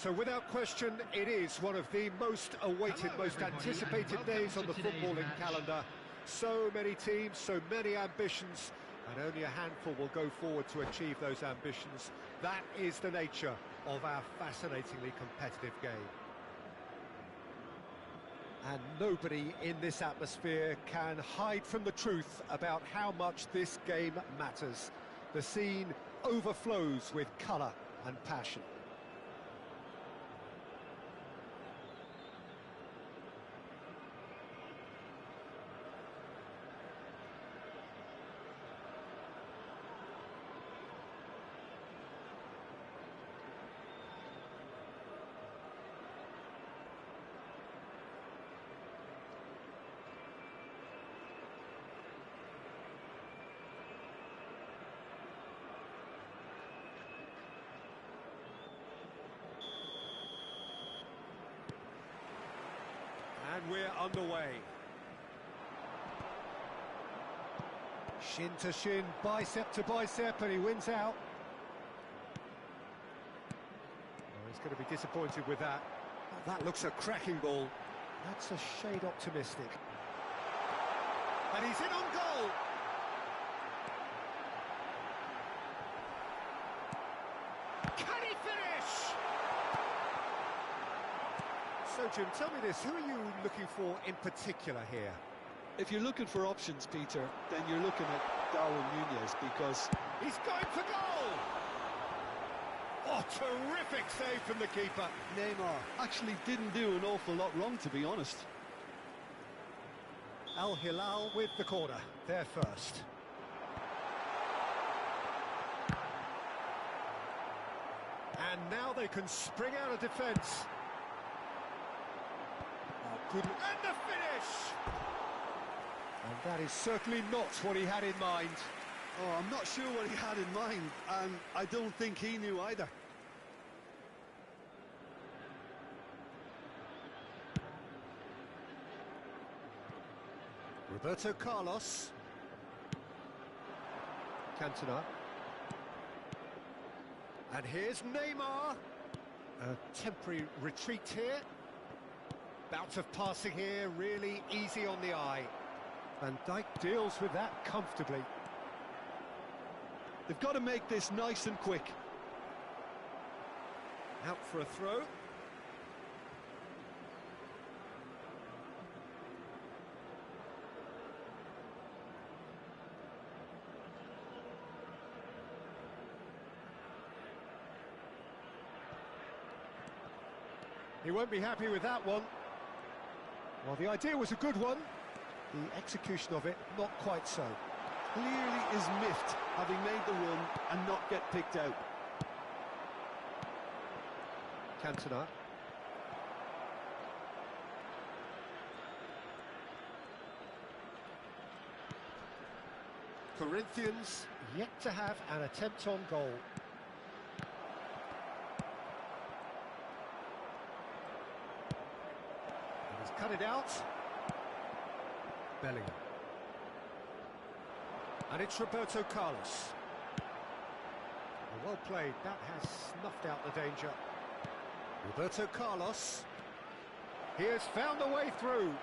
So without question, it is one of the most awaited, most anticipated days on the footballing calendar. So many teams, so many ambitions, and only a handful will go forward to achieve those ambitions. That is the nature of our fascinatingly competitive game. And nobody in this atmosphere can hide from the truth about how much this game matters. The scene overflows with colour and passion. And we're underway. Shin to shin, bicep to bicep, and he wins out. Oh, he's going to be disappointed with that. Oh, that looks a cracking ball. That's a shade optimistic. And he's in on goal. Can he finish? So, Jim, tell me this, who are you looking for in particular here? If you're looking for options, Peter, then you're looking at Darwin Nunez, because he's going for goal! Oh, terrific save from the keeper. Neymar actually didn't do an awful lot wrong, to be honest. Al Hilal with the corner, there first. And now they can spring out of defence. Good. And the finish! And that is certainly not what he had in mind. Oh, I'm not sure what he had in mind, and I don't think he knew either. Roberto Carlos. Cantona. And here's Neymar. A temporary retreat here. Bout of passing here, really easy on the eye. Van Dijk deals with that comfortably. They've got to make this nice and quick. Out for a throw. He won't be happy with that one. Well, the idea was a good one. The execution of it, not quite so. Clearly is miffed, having made the run and not get picked out. Cantona. Corinthians yet to have an attempt on goal. Cut it out. Bellingham. And it's Roberto Carlos. Well played, that has snuffed out the danger. Roberto Carlos. He has found a way through.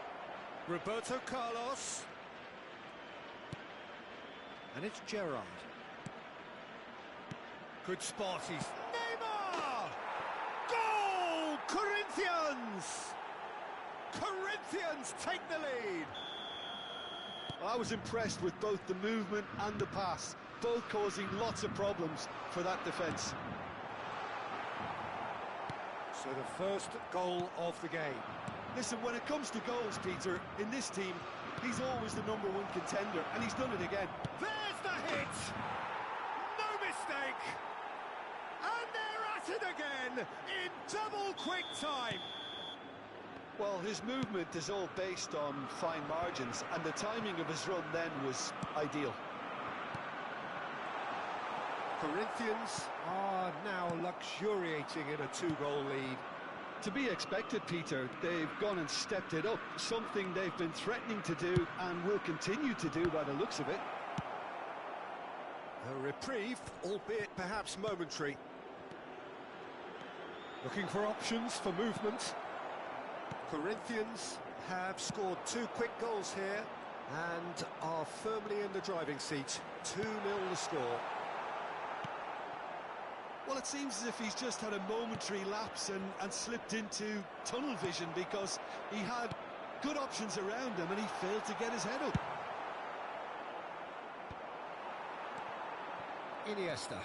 Roberto Carlos. And it's Gerrard. Good spot, he's... Neymar! Goal! Corinthians! Corinthians take the lead! I was impressed with both the movement and the pass, both causing lots of problems for that defence. So the first goal of the game. Listen, when it comes to goals, Peter, in this team, he's always the #1 contender, and he's done it again. There's the hit! No mistake! And they're at it again in double quick time! Well, his movement is all based on fine margins, and the timing of his run then was ideal. Corinthians are now luxuriating in a 2-goal lead. To be expected, Peter. They've gone and stepped it up, something they've been threatening to do and will continue to do by the looks of it. A reprieve, albeit perhaps momentary. Looking for options for movement. Corinthians have scored 2 quick goals here and are firmly in the driving seat. 2-0 the score. Well, it seems as if he's just had a momentary lapse and slipped into tunnel vision, because he had good options around him and he failed to get his head up. Iniesta.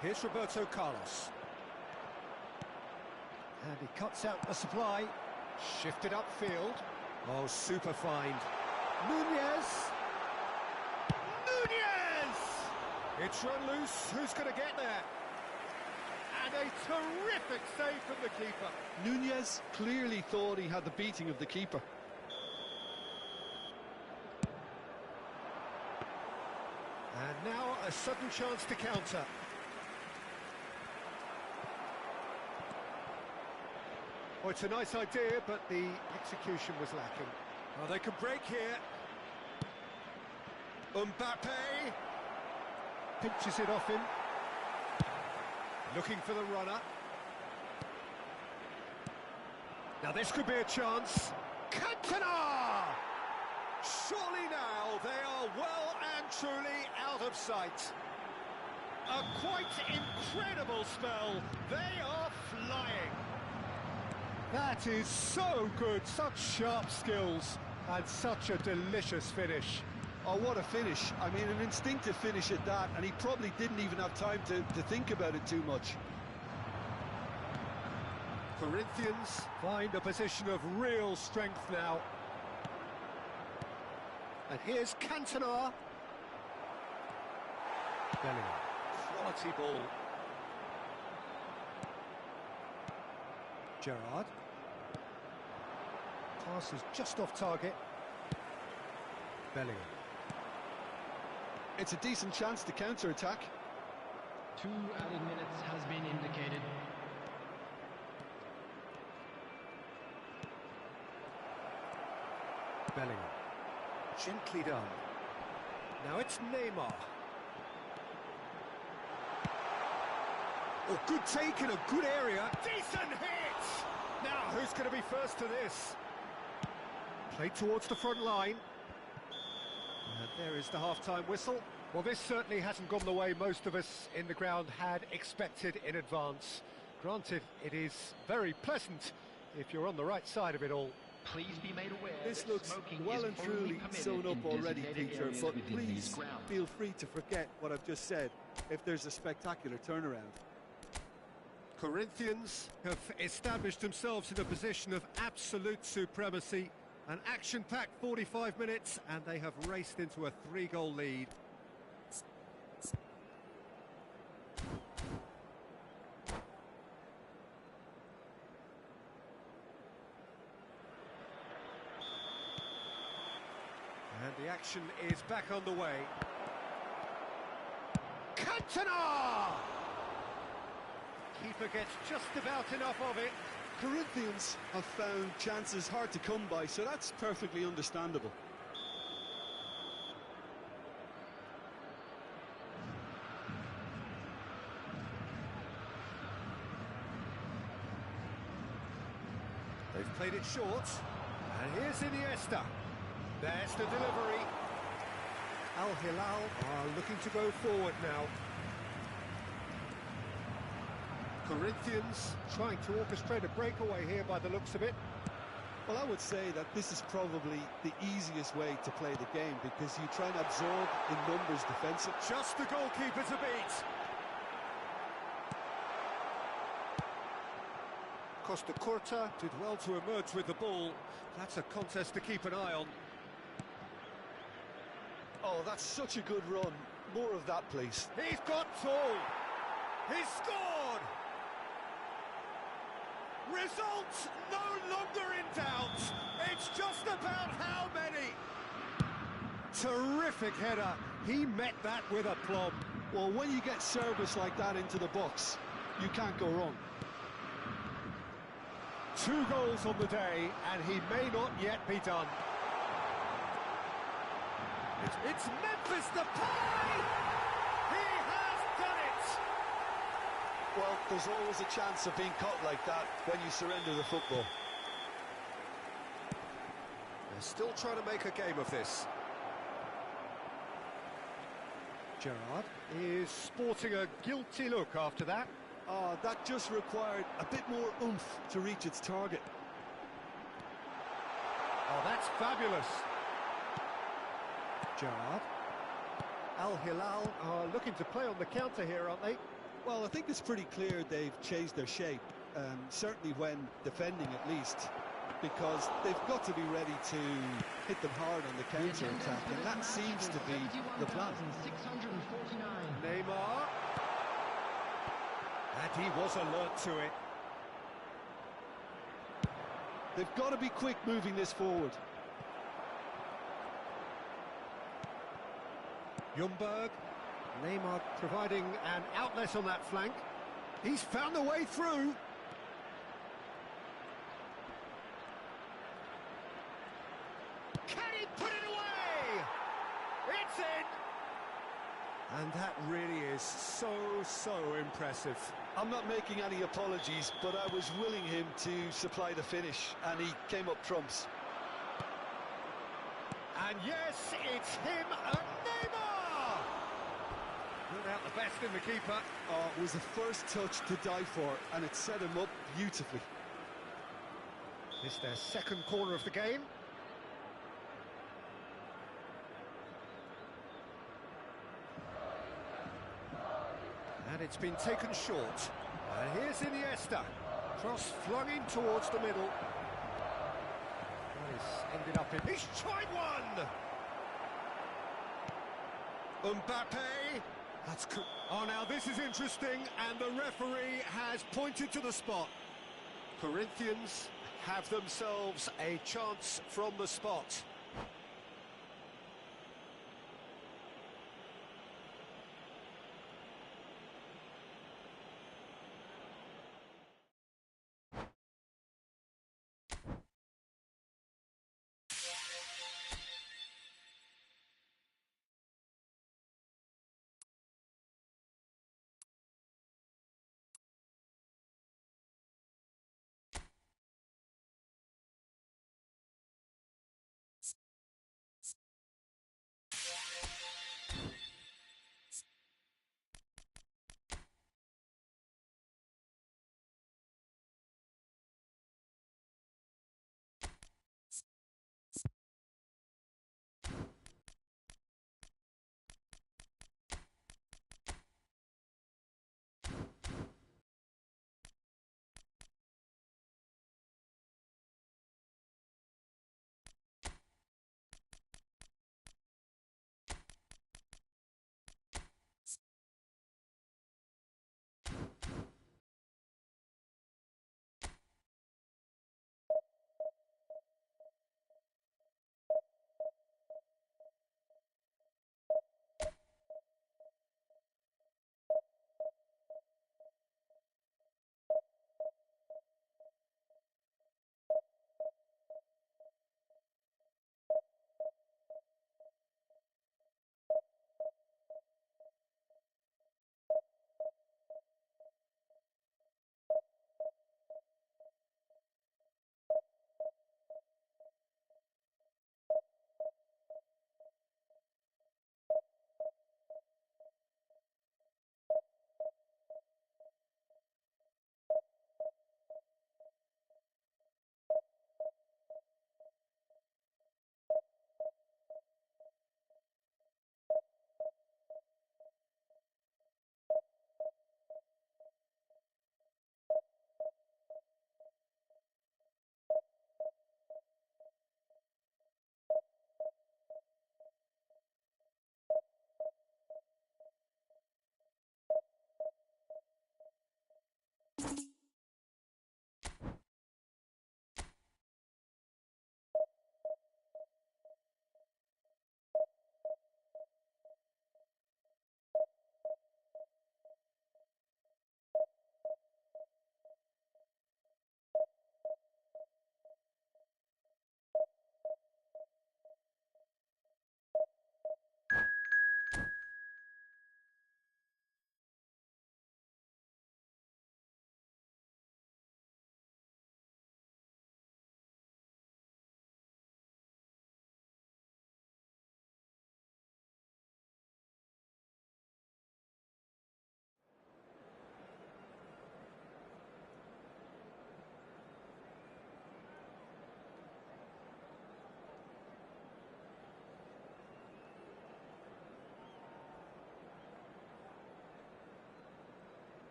Here's Roberto Carlos. And he cuts out the supply. Shifted upfield. Oh, super find. Nunez! Nunez! It's run loose. Who's going to get there? And a terrific save from the keeper. Nunez clearly thought he had the beating of the keeper. And now a sudden chance to counter. Oh, it's a nice idea, but the execution was lacking. Oh, they can break here. Mbappe pinches it off him. Looking for the runner. Now this could be a chance. Cantona! Surely now they are well and truly out of sight. A quite incredible spell. They are flying. That is so good, such sharp skills, and such a delicious finish. Oh, what a finish. I mean, an instinctive finish at that, and he probably didn't even have time to think about it too much. Corinthians find a position of real strength now. And here's Cantona. Bellingham. Quality ball. Gerrard. Pass is just off target. Bellingham. It's a decent chance to counter-attack. 2 added minutes has been indicated. Bellingham. Gently done. Now it's Neymar. Oh, good take in a good area. Decent hit! Now, who's going to be first to this? Played towards the front line. And there is the half-time whistle. Well, this certainly hasn't gone the way most of us in the ground had expected in advance. Granted, it is very pleasant if you're on the right side of it all. Please be made aware This that looks smoking well is and only truly permitted sewn up in already, designated Peter, areas but within please these grounds. feel free to forget what I've just said if there's a spectacular turnaround. Corinthians have established themselves in a position of absolute supremacy. An action-packed 45 minutes, and they have raced into a 3-goal lead. And the action is back on the way. Cantona! Keeper gets just about enough of it. Corinthians have found chances hard to come by, so that's perfectly understandable. They've played it short. And here's Iniesta. There's the delivery. Al Hilal are looking to go forward now. Corinthians trying to orchestrate a breakaway here by the looks of it. Well, I would say that this is probably the easiest way to play the game, because you try and absorb the numbers defensively. Just the goalkeeper to beat. Costa Curta did well to emerge with the ball. That's a contest to keep an eye on. Oh, that's such a good run. More of that, please. He's got two. He's scored. Results no longer in doubt. It's just about how many. Terrific header. He met that with aplomb. Well, when you get service like that into the box, you can't go wrong. 2 goals on the day, and he may not yet be done. It's Memphis Depay! He has done it! Well, there's always a chance of being caught like that when you surrender the football. They're still trying to make a game of this. Gerrard is sporting a guilty look after that. Oh, that just required a bit more oomph to reach its target. Oh, that's fabulous. Gerrard. Al Hilal are looking to play on the counter here, aren't they? Well, I think it's pretty clear they've changed their shape, certainly when defending at least, because they've got to be ready to hit them hard on the counter-attack, and that seems to be the plan. Neymar. And he was alert to it. They've got to be quick moving this forward. Ljungberg. Neymar providing an outlet on that flank. He's found a way through. Can he put it away? It's in! And that really is so impressive. I'm not making any apologies, but I was willing him to supply the finish, and he came up trumps. And yes, it's him, Neymar! Not out the best in the keeper. Oh, it was the first touch to die for, and it set him up beautifully. This is their second corner of the game. And it's been taken short. And here's Iniesta. Cross flung in towards the middle. He's ended up in... He's tried one! Mbappe. That's... Oh, now this is interesting, and the referee has pointed to the spot. Corinthians have themselves a chance from the spot.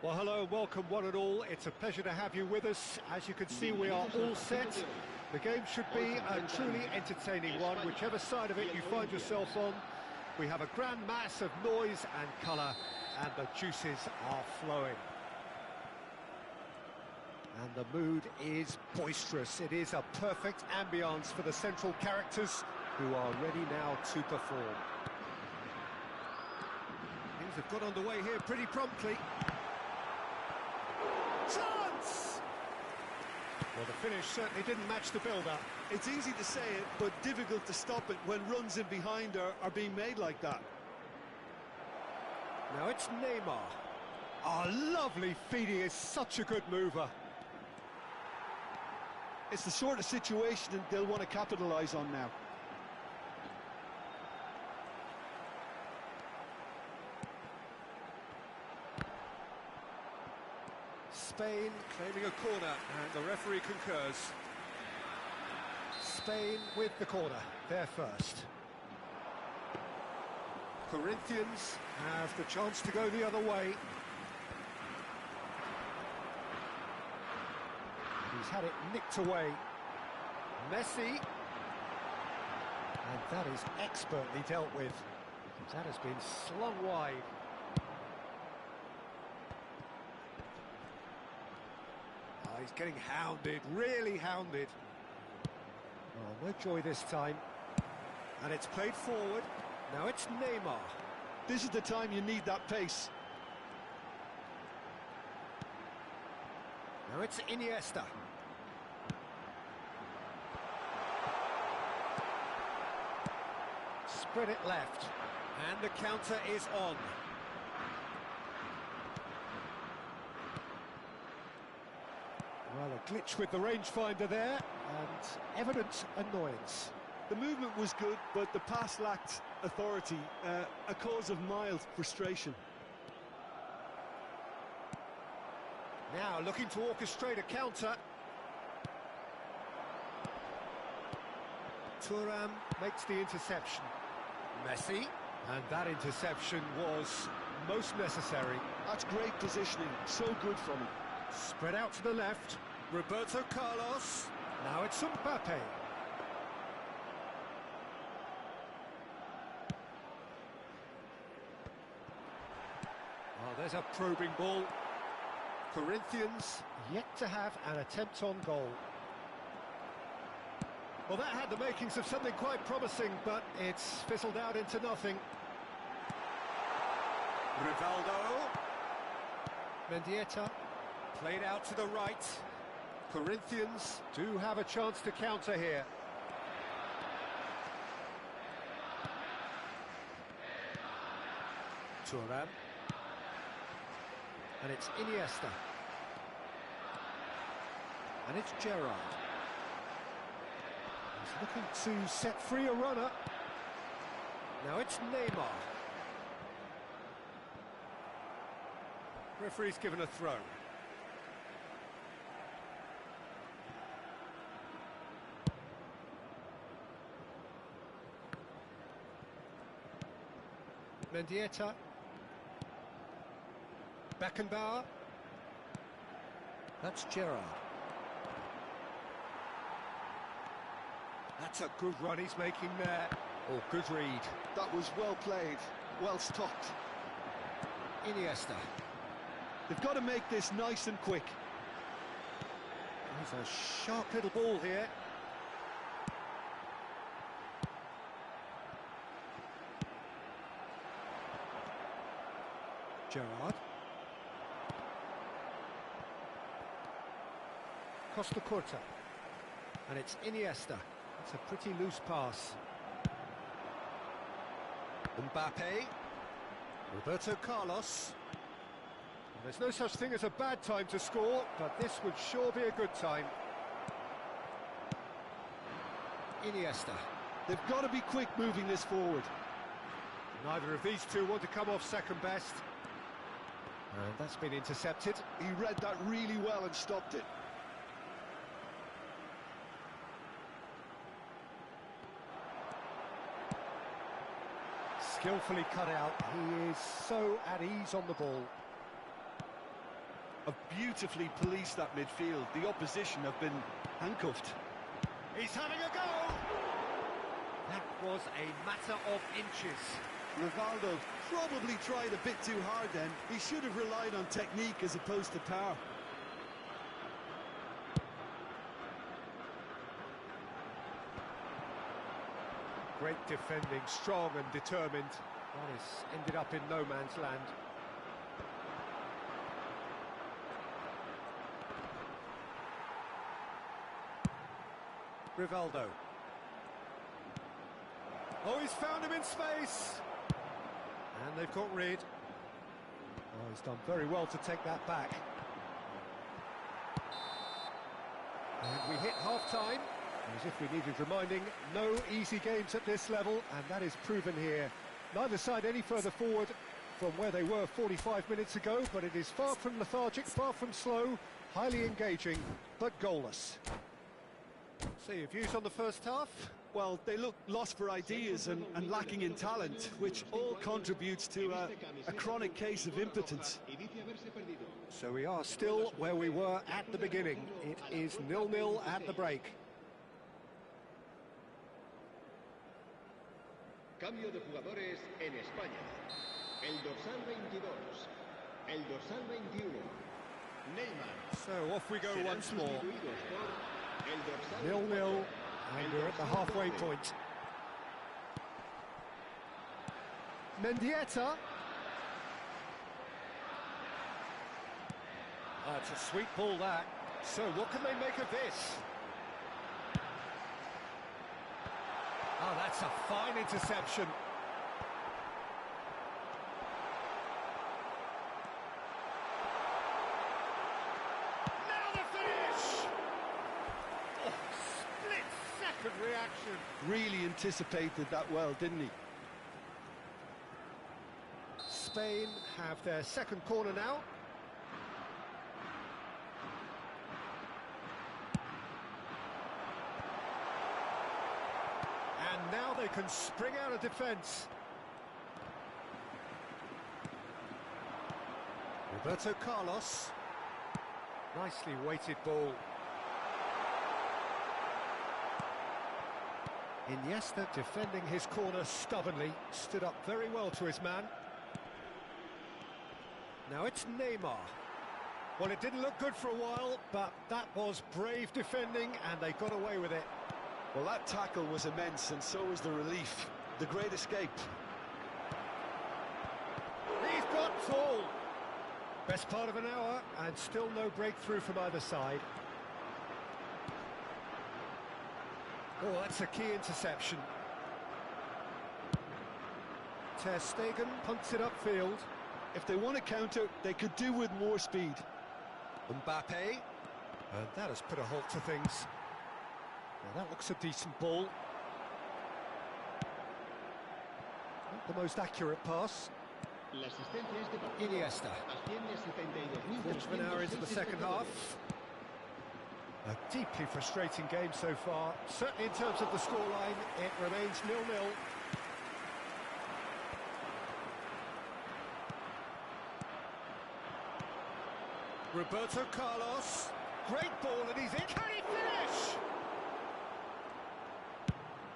Well, hello and welcome one and all. It's a pleasure to have you with us. As you can see, we are all set. The game should be a truly entertaining one, whichever side of it you find yourself on. We have a grand mass of noise and colour, and the juices are flowing. And the mood is boisterous. It is a perfect ambience for the central characters who are ready now to perform. Things have got underway here pretty promptly. Chance! Well, the finish certainly didn't match the build-up. It's easy to say it, but difficult to stop it when runs in behind are being made like that. Now it's Neymar. Oh, lovely feed. He is such a good mover. It's the sort of situation that they'll want to capitalise on now. Spain claiming a corner, and the referee concurs. Spain with the corner, they're first. Corinthians have the chance to go the other way. He's had it nicked away. Messi. And that is expertly dealt with. That has been slung wide. Oh, he's getting hounded, really hounded. Oh, no joy this time. And it's played forward. Now it's Neymar. This is the time you need that pace. Now it's Iniesta. Spread it left. And the counter is on. Well, a glitch with the rangefinder there, and evident annoyance. The movement was good, but the pass lacked authority, a cause of mild frustration. Now looking to orchestrate a counter. Thuram makes the interception. Messi, and that interception was most necessary. That's great positioning, so good from him. Spread out to the left, Roberto Carlos. Now it's Mbappe. Oh, there's a probing ball. Corinthians yet to have an attempt on goal. Well, that had the makings of something quite promising, but it's fizzled out into nothing. Rivaldo. Mendieta. Played out to the right. Corinthians do have a chance to counter here. Thuram. And it's Iniesta. And it's Gerrard. He's looking to set free a runner. Now it's Neymar. Referee's given a throw. Mendieta. Beckenbauer. That's Gerrard. That's a good run he's making there. Oh, good read. That was well played, well stopped. Iniesta. They've got to make this nice and quick. There's a sharp little ball here. Gerrard. Costa Curta. And it's Iniesta. It's a pretty loose pass. Mbappe. Roberto Carlos. Well, there's no such thing as a bad time to score, but this would sure be a good time. Iniesta. They've got to be quick moving this forward. Neither of these two want to come off second best. And that's been intercepted. He read that really well and stopped it. Skillfully cut out. He is so at ease on the ball. have beautifully policed that midfield. The opposition have been handcuffed. He's having a go! That was a matter of inches. Rivaldo probably tried a bit too hard then. He should have relied on technique as opposed to power. Great defending, strong and determined. Morris ended up in no man's land. Rivaldo. Oh, he's found him in space. And they've got rid. Oh, he's done very well to take that back. And we hit half-time. As if we needed reminding, no easy games at this level, and that is proven here. Neither side any further forward from where they were 45 minutes ago, but it is far from lethargic, far from slow, highly engaging, but goalless. So your views on the first half? Well, they look lost for ideas and lacking in talent, which all contributes to a chronic case of impotence. So we are still where we were at the beginning. It is 0-0 at the break. Cambio de jugadores en España. El dorsal 22. El dorsal 21. Neymar. So off we go Serán once more. sustituidos por el dorsal 0-0, and we're at the halfway point. Mendieta. Oh, it's a sweet ball, that. So what can they make of this? Oh, that's a fine interception. Now the finish! Oh, split-second reaction. Really anticipated that well, didn't he? Spain have their second corner now. And now they can spring out of defence. Roberto Carlos. Nicely weighted ball. Iniesta defending his corner stubbornly. Stood up very well to his man. Now it's Neymar. Well, it didn't look good for a while, but that was brave defending, and they got away with it. Well, that tackle was immense, and so was the relief. The great escape. He's got tall. Best part of an hour, and still no breakthrough from either side. Oh, that's a key interception. Ter Stegen punts it upfield. If they want to counter, they could do with more speed. Mbappe. And that has put a halt to things. Now that looks a decent ball. Not the most accurate pass. Iniesta. Quarter of an hour into the second half. A deeply frustrating game so far. Certainly in terms of the scoreline, it remains 0-0. Roberto Carlos. Great ball, and he's in. Can he finish?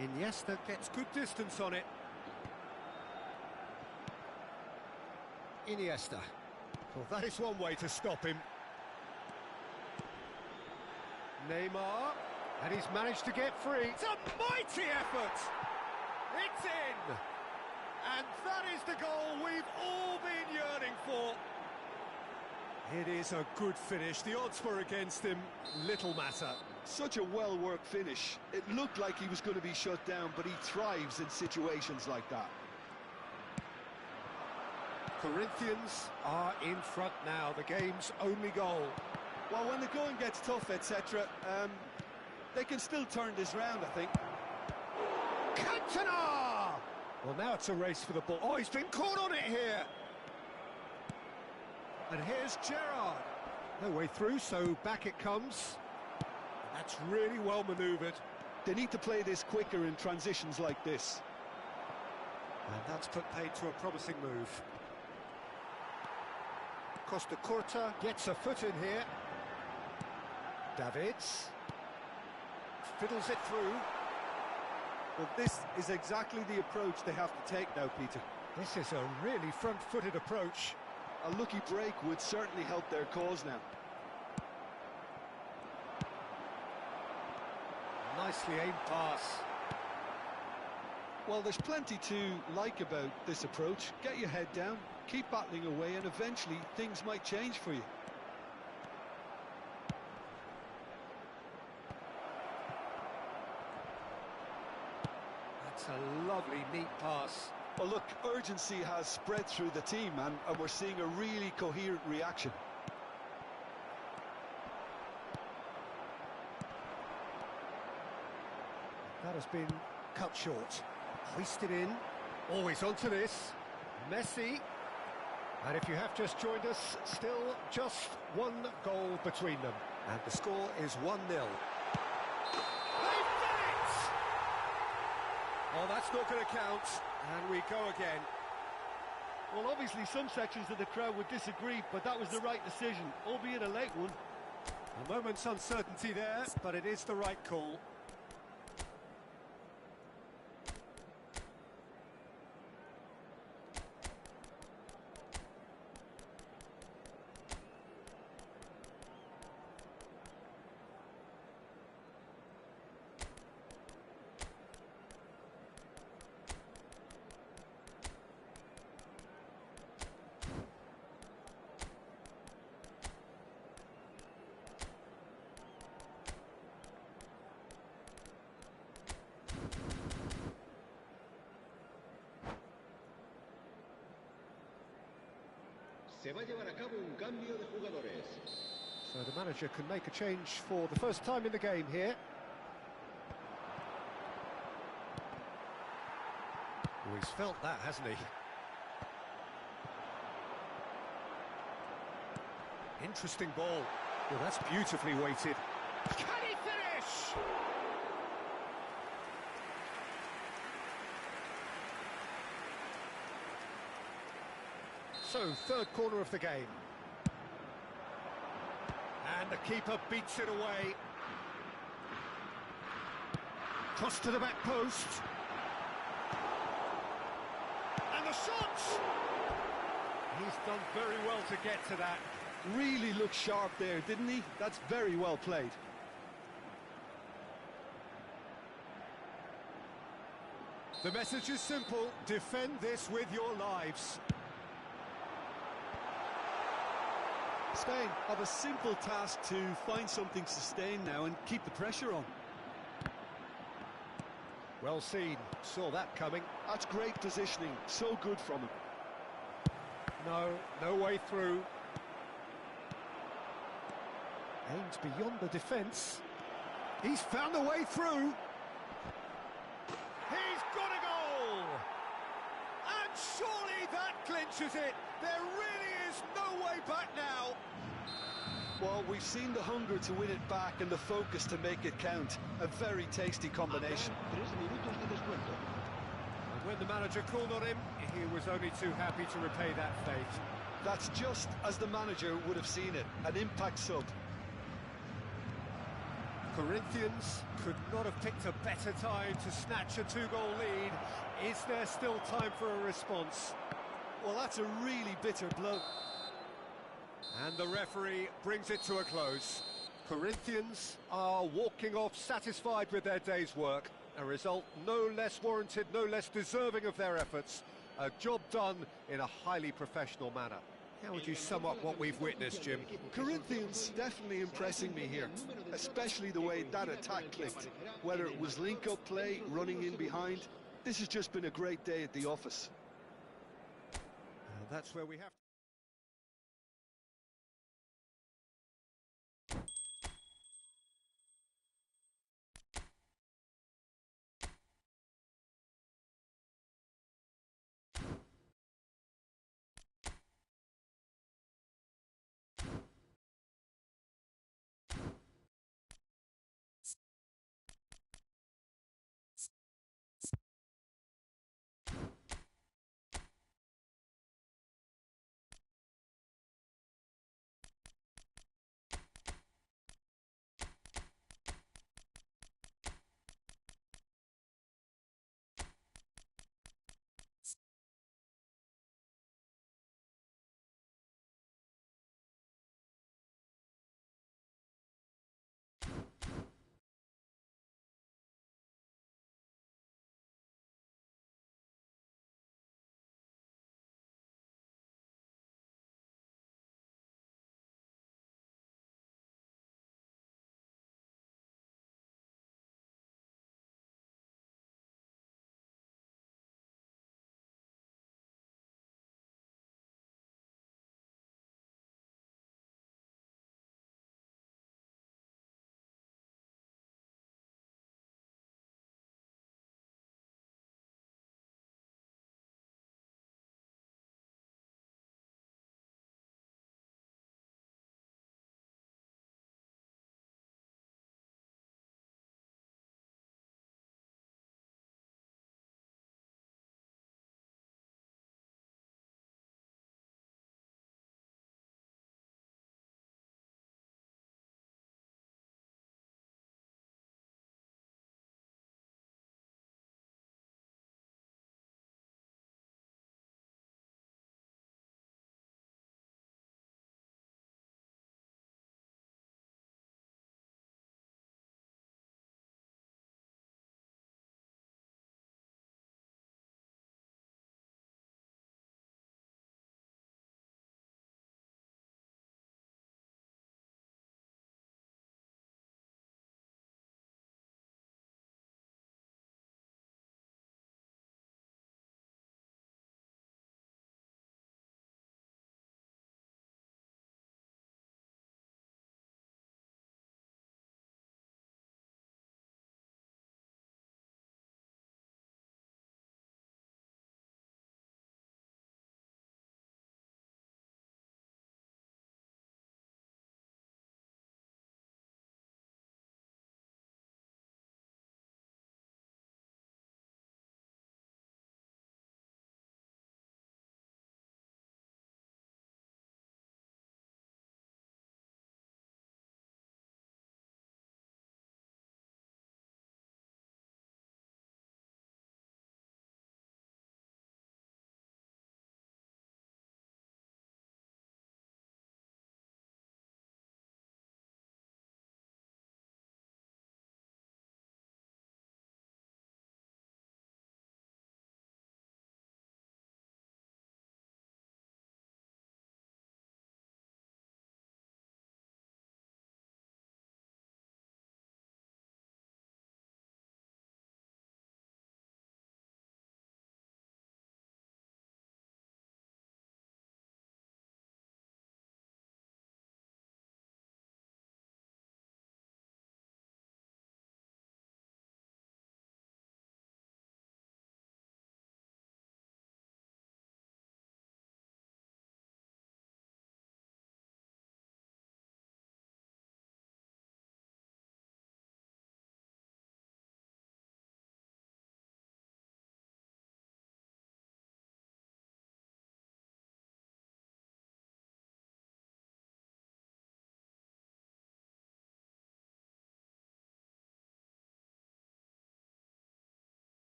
Iniesta gets good distance on it. Iniesta. Well, that is one way to stop him. Neymar, and he's managed to get free. It's a mighty effort! It's in! And that is the goal we've all been yearning for. It is a good finish. The odds were against him. Little matter. Such a well-worked finish. It looked like he was going to be shut down, but he thrives in situations like that. Corinthians are in front now. The game's only goal. Well, when the going gets tough, etc., they can still turn this round, I think. Cantona! Well, now it's a race for the ball. Oh, he's been caught on it here. And here's Gerrard. No way through, so back it comes. That's really well manoeuvred. They need to play this quicker in transitions like this. And that's put paid to a promising move. Costa Curta gets a foot in here. Davids fiddles it through. Well, this is exactly the approach they have to take now, Peter. This is a really front-footed approach. A lucky break would certainly help their cause now. Nicely aimed pass. Well, there's plenty to like about this approach. Get your head down, keep battling away, and eventually things might change for you. That's a lovely, neat pass. Well, look, urgency has spread through the team, and we're seeing a really coherent reaction. That has been cut short. Hoisted in. Always onto this. Messi. And if you have just joined us, still just one goal between them. And the score is 1-0. They've done it! Oh, that's not going to count. And we go again. Well, obviously some sections of the crowd would disagree, but that was the right decision, albeit a late one. A moment's uncertainty there, but it is the right call. Se va a llevar a cabo un cambio de jugadores. So the manager can make a change for the first time in the game here. Oh, he's felt that, hasn't he? Interesting ball. Well, that's beautifully weighted. Can he finish? So, third corner of the game. And the keeper beats it away. Cross to the back post. And the shot! He's done very well to get to that. Really looked sharp there, didn't he? That's very well played. The message is simple: defend this with your lives. Spain have a simple task to find something sustained now and keep the pressure on. Well seen, saw that coming. That's great positioning, so good from him. No way through. Aimed beyond the defence. He's found a way through. He's got a goal! And surely that clinches it. There really is no way back now. Well, we've seen the hunger to win it back and the focus to make it count. A very tasty combination. 3 minutos de descuento. And when the manager called on him, he was only too happy to repay that fate. That's just as the manager would have seen it, an impact sub. Corinthians could not have picked a better time to snatch a two-goal lead. Is there still time for a response? Well, that's a really bitter blow. And the referee brings it to a close. Corinthians are walking off satisfied with their day's work. A result no less warranted, no less deserving of their efforts. A job done in a highly professional manner. How would you sum up what we've witnessed, Jim? Corinthians definitely impressing me here, especially the way that attack clicked. Whether it was link-up play, running in behind, this has just been a great day at the office. And that's where we have to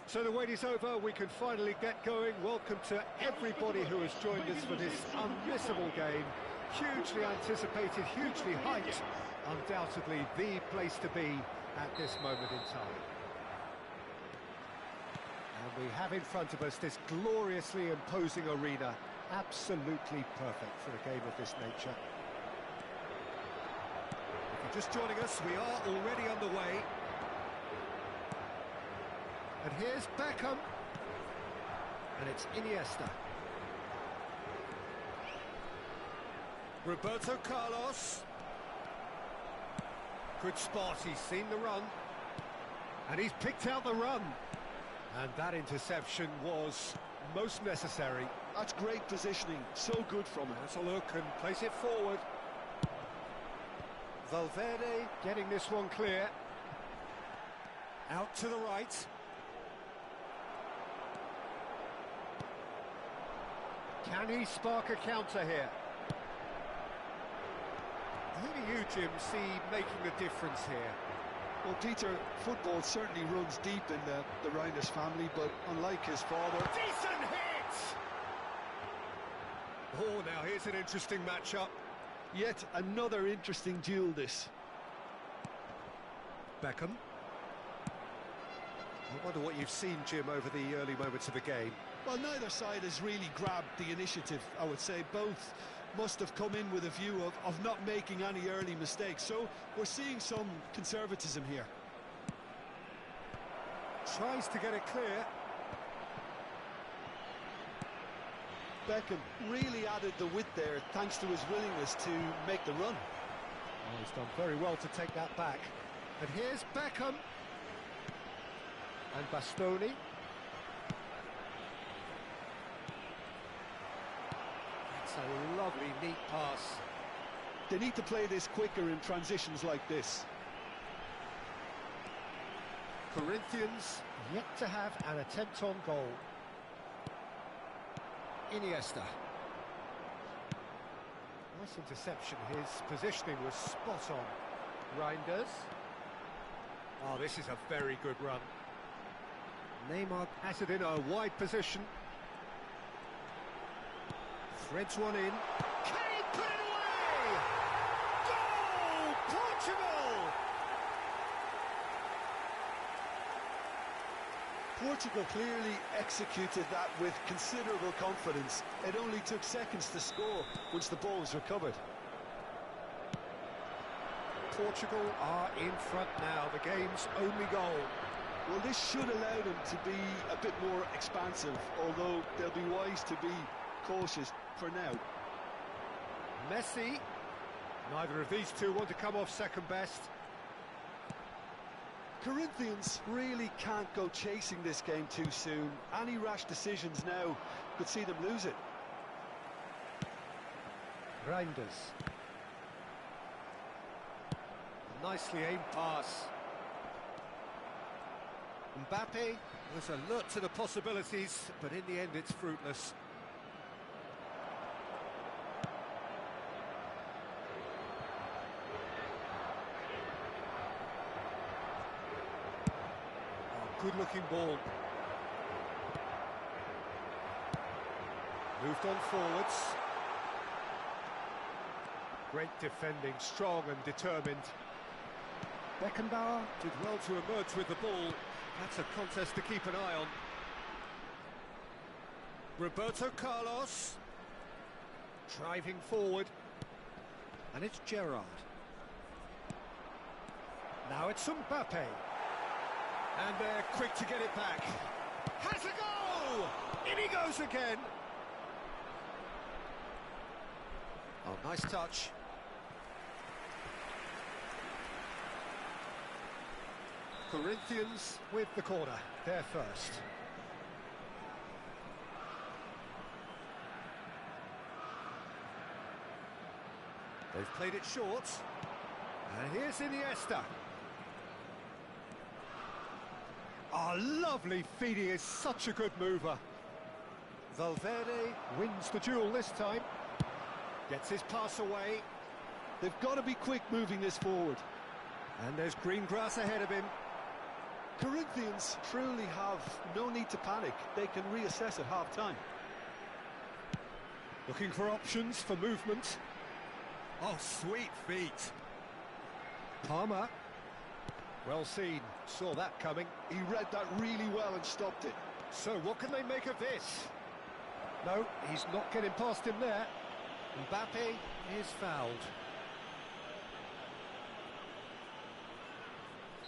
So the wait is over, we can finally get going. Welcome to everybody who has joined us for this unmissable game. Hugely anticipated, hugely hyped. Undoubtedly the place to be at this moment in time. And we have in front of us this gloriously imposing arena. Absolutely perfect for a game of this nature. If you're just joining us, we are already underway. And here's Beckham. And it's Iniesta. Roberto Carlos. Good spot, he's seen the run. And he's picked out the run. And that interception was most necessary. That's great positioning, so good from him. Let's a look and place it forward. Valverde getting this one clear. Out to the right. Can he spark a counter here? Who do you, Jim, see making the difference here? Well, Peter, football certainly runs deep in the Reinders family, but unlike his father... Decent hit! Oh, now here's an interesting matchup. Yet another interesting duel, this. Beckham. I wonder what you've seen, Jim, over the early moments of the game. Well, neither side has really grabbed the initiative, I would say. Both must have come in with a view of not making any early mistakes. So we're seeing some conservatism here. Tries to get it clear. Beckham really added the width there thanks to his willingness to make the run. Oh, he's done very well to take that back. And here's Beckham. And Bastoni. That's a lovely, neat pass. They need to play this quicker in transitions like this. Corinthians yet to have an attempt on goal. Iniesta. Nice interception. His positioning was spot on. Reinders. Oh, this is a very good run. Neymar has it in a wide position. Threads one in. Can he put it away? Goal! Portugal! Portugal clearly executed that with considerable confidence. It only took seconds to score once the ball was recovered. Portugal are in front now, the game's only goal. Well, this should allow them to be a bit more expansive, although they'll be wise to be cautious for now. Messi. Neither of these two want to come off second best. Corinthians really can't go chasing this game too soon. Any rash decisions now could see them lose it. Reinders. Nicely aimed pass. Mbappe was alert to the possibilities, but in the end it's fruitless. Oh, good-looking ball. Moved on forwards. Great defending, strong and determined. Beckenbauer did well to emerge with the ball. That's a contest to keep an eye on. Roberto Carlos. Driving forward. And it's Gerrard. Now it's Mbappe. And they're quick to get it back. Has a goal! In he goes again. Oh, nice touch. Corinthians with the corner, they're first. They've played it short. And here's Iniesta. Oh, lovely feed, he is such a good mover. Valverde wins the duel this time. Gets his pass away. They've got to be quick moving this forward. And there's green grass ahead of him. Corinthians truly have no need to panic. They can reassess at half-time. Looking for options for movement. Oh, sweet feet. Palmer. Well seen. Saw that coming. He read that really well and stopped it. So what can they make of this? No, he's not getting past him there. Mbappe is fouled.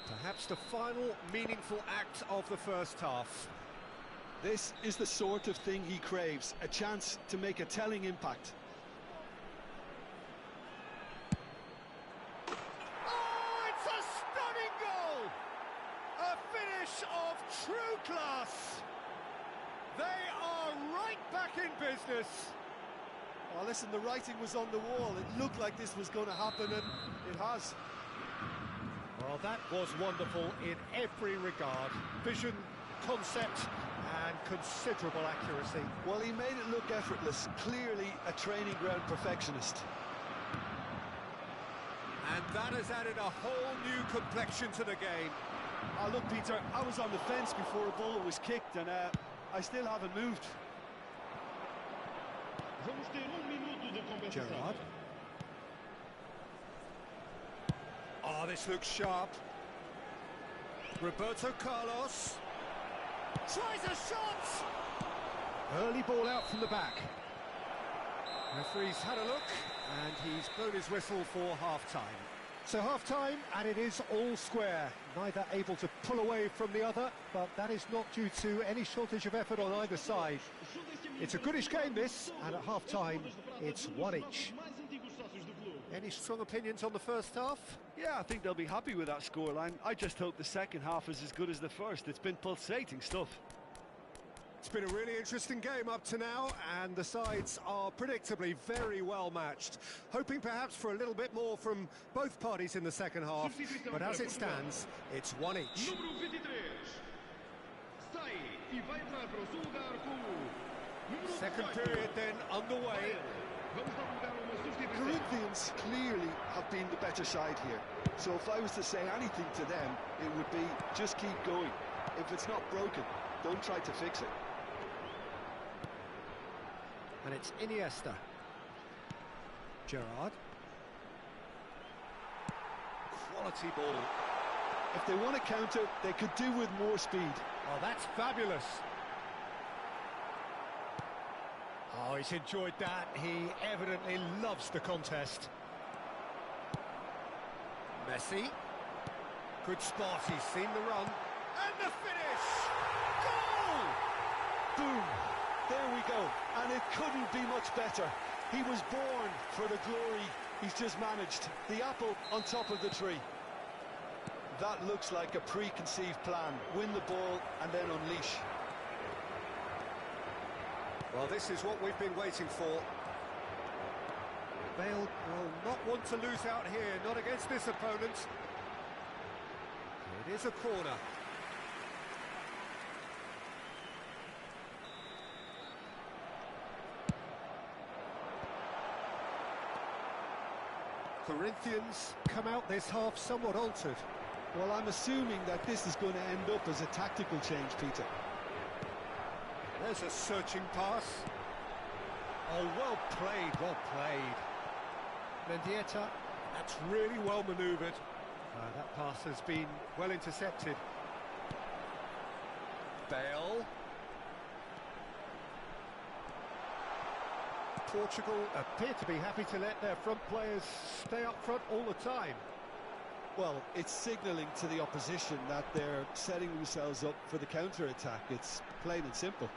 Perhaps the final meaningful act of the first half. This is the sort of thing he craves, a chance to make a telling impact. Oh, it's a stunning goal! A finish of true class! They are right back in business. Oh, listen, the writing was on the wall. It looked like this was going to happen, and it has. Well, that was wonderful in every regard. Vision, concept, and considerable accuracy. Well, he made it look effortless. Clearly a training ground perfectionist. And that has added a whole new complexion to the game. Oh, look, Peter, I was on the fence before a ball was kicked, and I still haven't moved. Gerrard. Oh, this looks sharp. Roberto Carlos tries a shot. Early ball out from the back. Referee's had a look, and he's blown his whistle for half-time. So half-time, and it is all square. Neither able to pull away from the other, but that is not due to any shortage of effort on either side. It's a goodish game, this, and at half-time, it's one each. Any strong opinions on the first half? Yeah, I think they'll be happy with that scoreline. I just hope the second half is as good as the first. It's been pulsating stuff. It's been a really interesting game up to now, and the sides are predictably very well matched. Hoping perhaps for a little bit more from both parties in the second half, but as it stands, it's one each. Second period then underway. Corinthians clearly have been the better side here. So if I was to say anything to them, it would be just keep going. If it's not broken, don't try to fix it. And it's Iniesta. Gerrard. Quality ball. If they want to counter, they could do with more speed. Oh, that's fabulous. Oh, he's enjoyed that. He evidently loves the contest. Messi. Good spot, he's seen the run. And the finish! Goal! Boom! There we go. And it couldn't be much better. He was born for the glory he's just managed. The apple on top of the tree. That looks like a preconceived plan. Win the ball and then unleash. Well, this is what we've been waiting for. Bale will not want to lose out here, not against this opponent. It is a corner. Corinthians come out this half somewhat altered. Well, I'm assuming that this is going to end up as a tactical change, Peter. There's a searching pass. Oh, well played, well played. Mendieta, that's really well manoeuvred. That pass has been well intercepted. Bale. Portugal appear to be happy to let their front players stay up front all the time. Well, it's signalling to the opposition that they're setting themselves up for the counter-attack. It's plain and simple.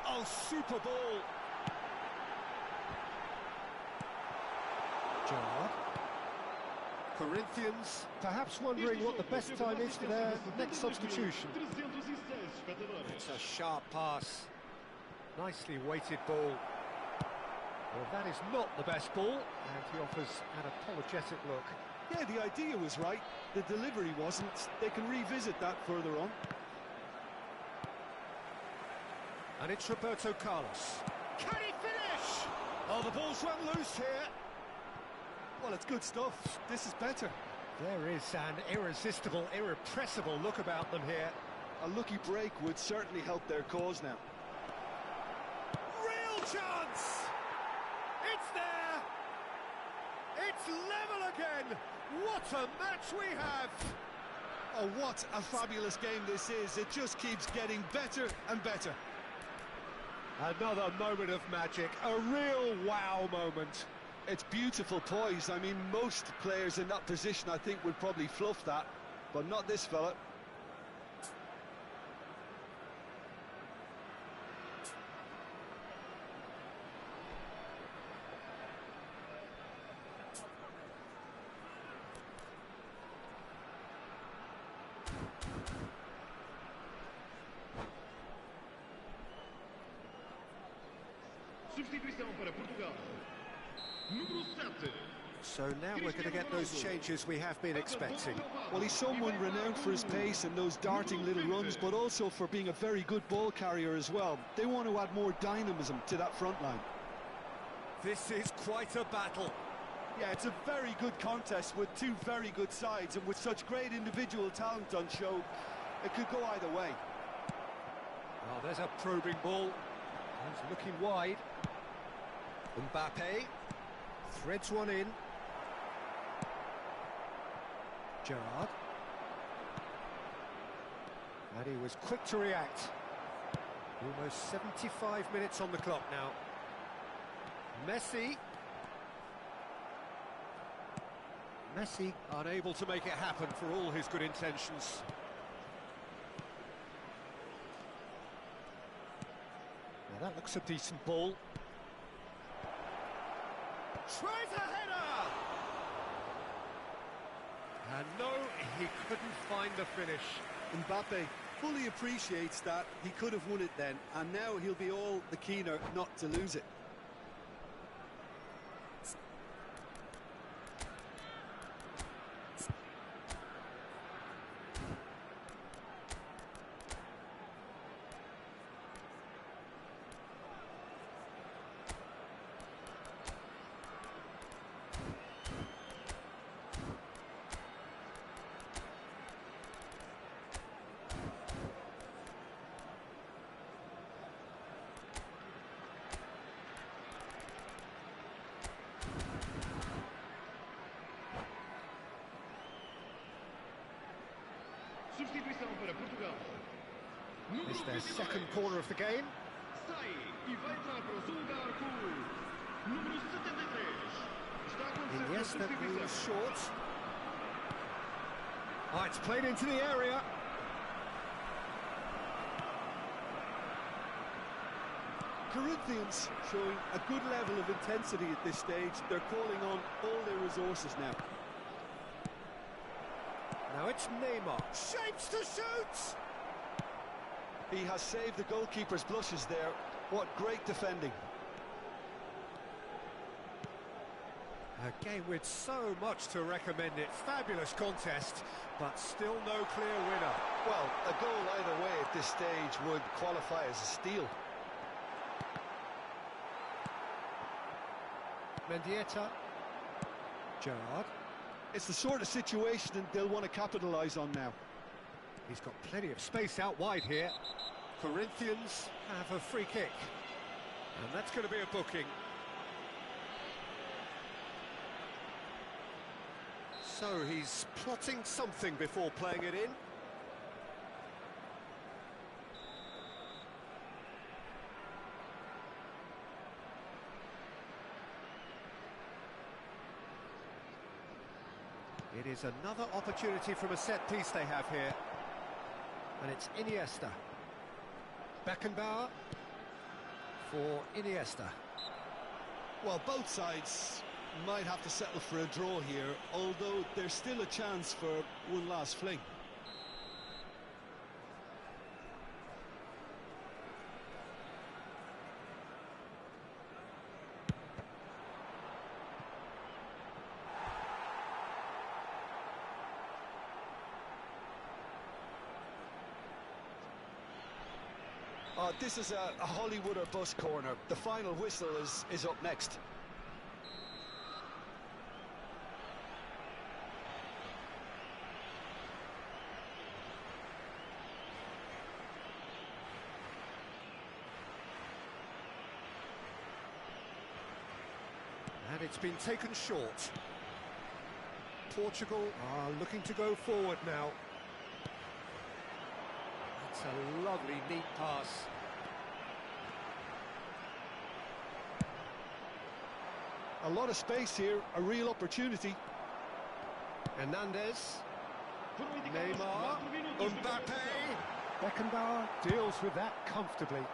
Oh, super ball. Gerrard. Corinthians perhaps wondering what the best time is for their next substitution. It's a sharp pass. Nicely weighted ball. Well, that is not the best ball, and he offers an apologetic look. Yeah, the idea was right. The delivery wasn't. They can revisit that further on. And it's Roberto Carlos. Can he finish? Oh, the ball's run loose here. Well, it's good stuff. This is better. There is an irresistible, irrepressible look about them here. A lucky break would certainly help their cause now. Real chance! It's there! It's level again! What a match we have! Oh, what a fabulous game this is. It just keeps getting better and better. Another moment of magic, a real wow moment. It's beautiful poise. I mean, most players in that position, I think, would probably fluff that, but not this fella. Substituição para Portugal. Número 7. So now we're going to get those changes we have been expecting. Well, he's someone renowned for his pace and those darting little runs, but also for being a very good ball carrier as well. They want to add more dynamism to that front line. This is quite a battle. Yeah, it's a very good contest with two very good sides, and with such great individual talent on show, it could go either way. Oh, there's a probing ball. He's looking wide. Mbappe threads one in. Gerrard. And he was quick to react. Almost 75 minutes on the clock now. Messi. Messi unable to make it happen for all his good intentions. Now that looks a decent ball. Tries a header! And no, he couldn't find the finish. Mbappe fully appreciates that. He could have won it then, and now he'll be all the keener not to lose it. Substituição para Portugal. It's their second corner of the game. Sai e vai entrar para o seu lugar com número 73. Está a acontecer uma Iniesta substituição. moves short. Oh, it's played into the area. Corinthians showing a good level of intensity at this stage. They're calling on all their resources now. Now it's Neymar. Shapes to shoot! He has saved the goalkeeper's blushes there. What great defending. A game with so much to recommend it. Fabulous contest, but still no clear winner. Well, a goal either way at this stage would qualify as a steal. Mendieta. Gerrard. It's the sort of situation that they'll want to capitalise on now. He's got plenty of space out wide here. Corinthians have a free kick. And that's going to be a booking. So he's plotting something before playing it in. It is another opportunity from a set piece they have here. And it's Iniesta. Beckenbauer for Iniesta. Well, both sides might have to settle for a draw here, although there's still a chance for one last fling. This is a Hollywood or bust corner. The final whistle is up next. It's been taken short. Portugal are looking to go forward now. It's a lovely, neat pass. A lot of space here, a real opportunity. Hernandez. Neymar. Mbappe. Beckenbauer deals with that comfortably.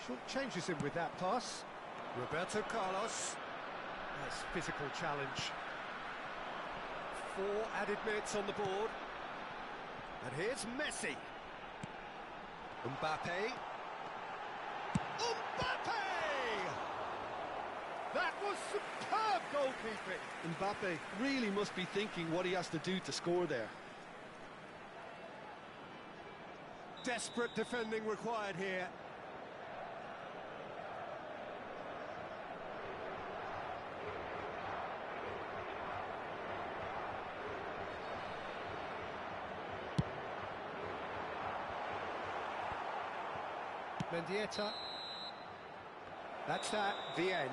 Short changes him with that pass. Roberto Carlos. Nice physical challenge. 4 added minutes on the board. And here's Messi. Mbappe. Mbappe! That was superb goalkeeping. Mbappe really must be thinking what he has to do to score there. Desperate defending required here. Mendieta. That's the end.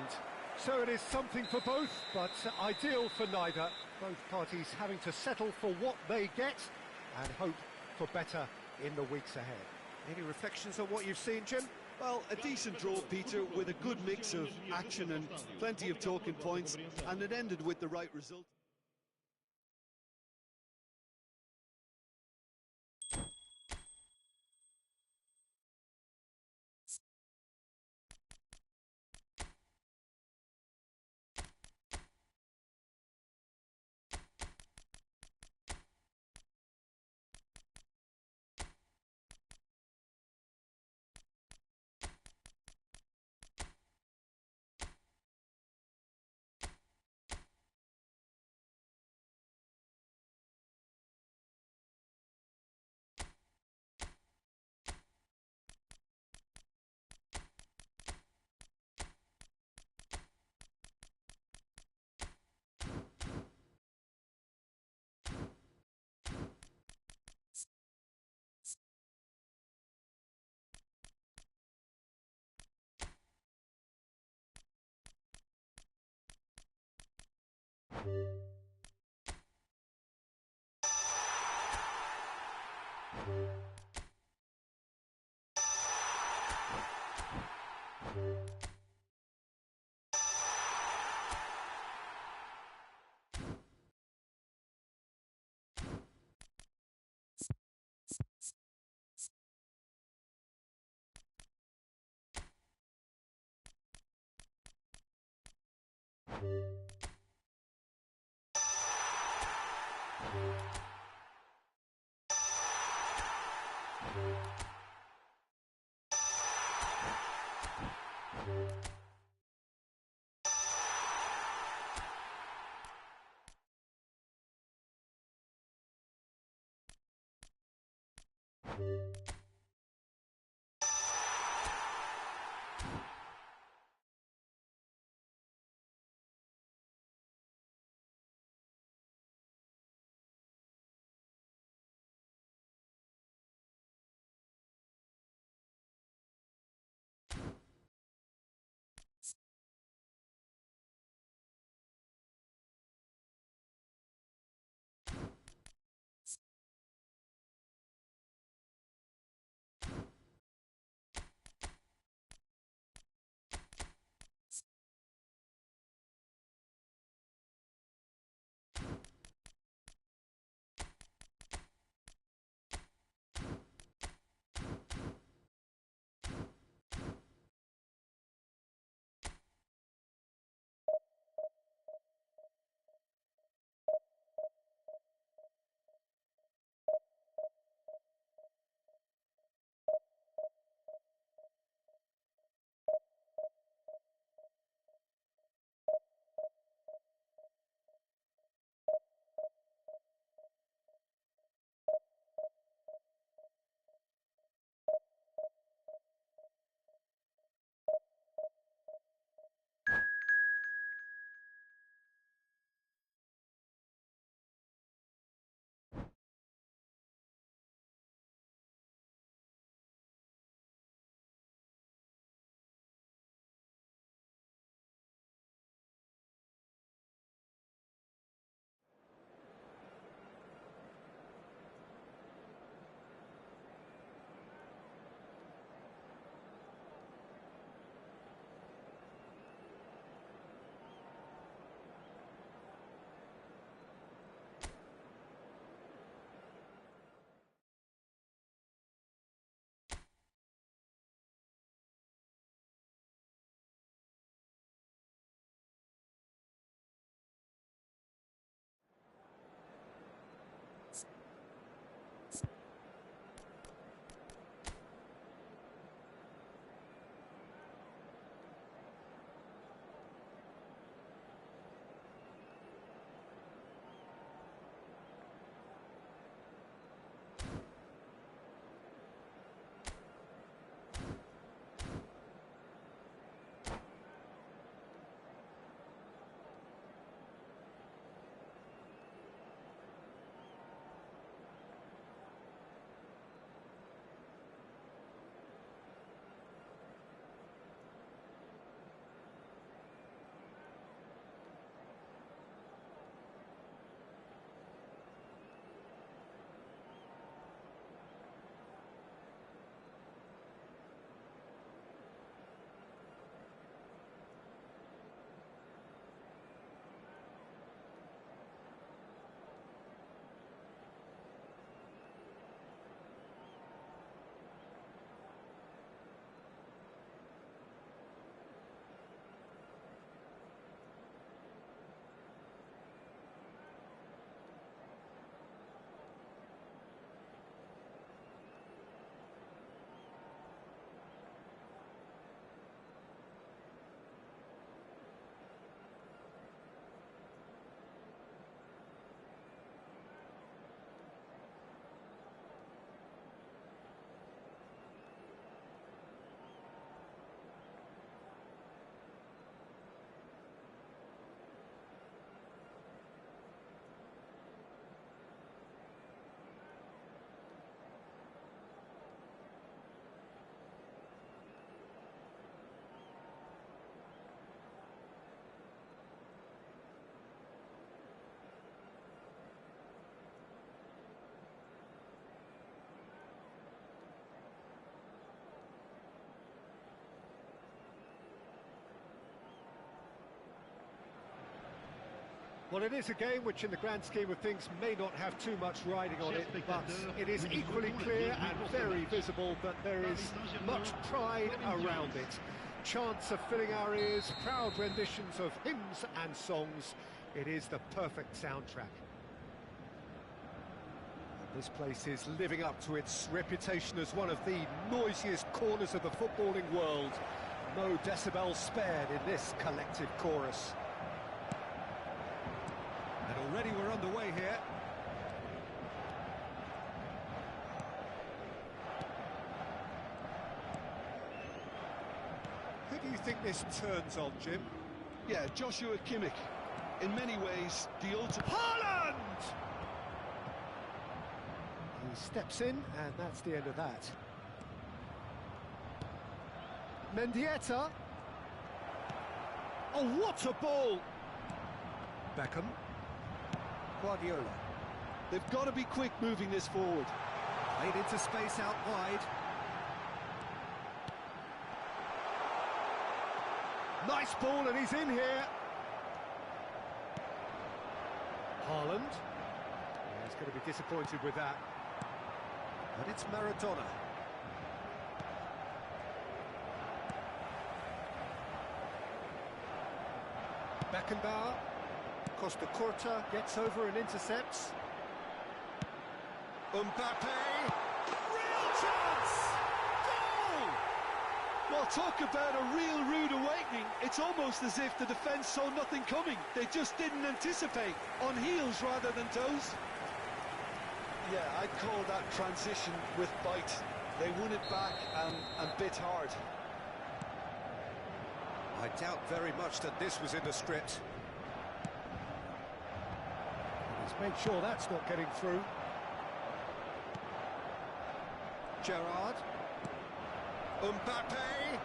So it is something for both, but ideal for neither. Both parties having to settle for what they get and hope for better in the weeks ahead. Any reflections on what you've seen, Jim? Well, a decent draw, Peter, with a good mix of action and plenty of talking points, and it ended with the right result. Well, it is a game which in the grand scheme of things may not have too much riding on it, but it is equally clear and very visible that there is much pride around it. Chants are filling our ears, proud renditions of hymns and songs. It is the perfect soundtrack. This place is living up to its reputation as one of the noisiest corners of the footballing world. No decibel spared in this collective chorus. And already we're underway here. Who do you think this turns on, Jim? Yeah, Joshua Kimmich. In many ways, the ultimate... Haaland! He steps in, and that's the end of that. Mendieta. Oh, what a ball! Beckham. Guardiola. They've got to be quick moving this forward. Played into space out wide. Nice ball, and he's in here. Haaland. Yeah, he's going to be disappointed with that. And it's Maradona. Beckenbauer. Costa Curta gets over and intercepts. Mbappe. Real chance! Goal! Well, talk about a real rude awakening. It's almost as if the defence saw nothing coming. They just didn't anticipate. On heels rather than toes. Yeah, I'd call that transition with bite. They won it back and bit hard. I doubt very much that this was in the script. He's made sure that's not getting through. Gerrard. Mbappe.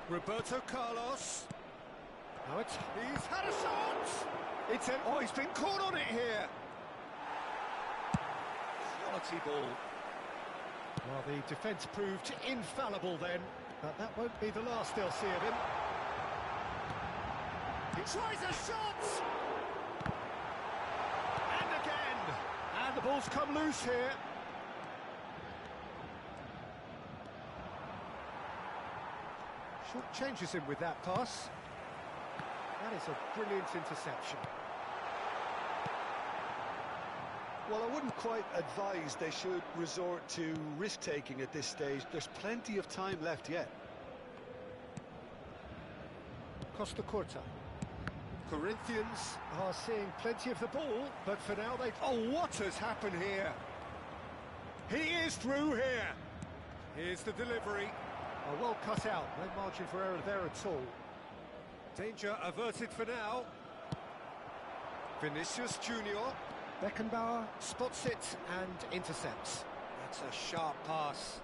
Roberto Carlos. Now he's had a shot! Oh, he's been caught on it here! Quality ball. Well, the defence proved infallible then, but that won't be the last they'll see of him. He tries a shot! And again! And the ball's come loose here. Short changes him with that pass. That is a brilliant interception. Well, I wouldn't quite advise they should resort to risk-taking at this stage. There's plenty of time left yet. Costa Curta. Corinthians are seeing plenty of the ball, but for now they... Oh, what has happened here? He is through here. Here's the delivery. Oh, well cut out. No margin for error there at all. Danger averted for now. Vinicius Junior. Beckenbauer spots it and intercepts. That's a sharp pass.